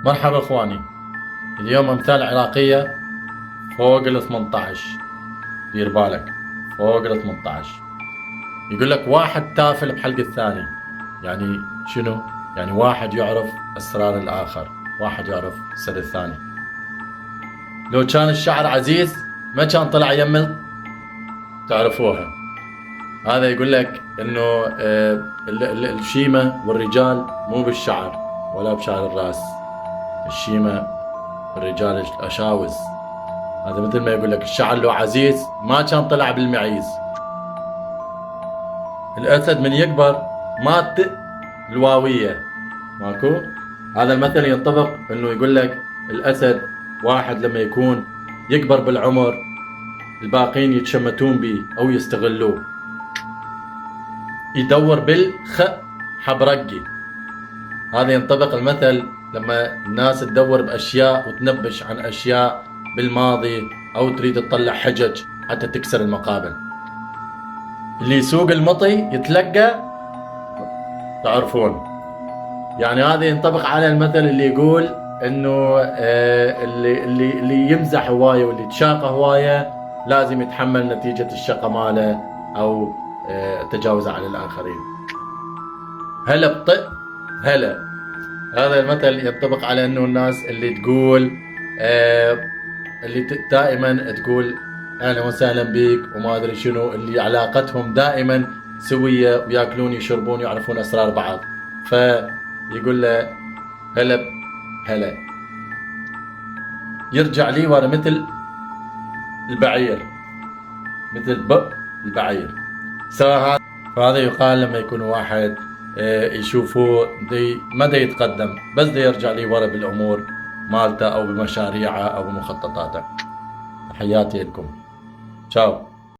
مرحبا اخواني. اليوم امثال عراقية فوق ال 18. دير بالك، فوق ال 18. يقول لك واحد تافل بحلق الثاني. يعني شنو؟ يعني واحد يعرف اسرار الاخر، واحد يعرف سر الثاني. لو كان الشعر عزيز ما كان طلع يمل. تعرفوها. هذا يقول لك انه الشيمة والرجال مو بالشعر ولا بشعر الراس. الشيمة الرجال الاشاوز. هذا مثل ما يقول لك الشعر لو عزيز ما كان طلع بالمعيز. الاسد من يكبر مات الواوية. ماكو. هذا المثل ينطبق انه يقول لك الاسد واحد لما يكون يكبر بالعمر الباقين يتشمتون به او يستغلوه. يدور بالخ حبرقي. هذا ينطبق المثل لما الناس تدور باشياء وتنبش عن اشياء بالماضي او تريد تطلع حجج حتى تكسر المقابل. اللي يسوق المطي يتلقى. تعرفون. يعني هذا ينطبق على المثل اللي يقول انه اللي يمزح هوايه واللي يتشاقى هوايه لازم يتحمل نتيجة الشقة ماله او تجاوزه على الاخرين. هلا بطئ هلا. هذا المثل ينطبق على انه الناس اللي تقول اللي دائما تقول اهلا وسهلا بك وما ادري شنو، اللي علاقتهم دائما سويه وياكلون يشربون يعرفون اسرار بعض. فيقول له هلا هلا. يرجع لي ورا مثل البعير، مثل البعير. فهذا يقال لما يكون واحد يشوفوه ما دا يتقدم، بس دا يرجع لي ورا بالامور مالته او بمشاريعه او بمخططاته. تحياتي لكم. تشاو.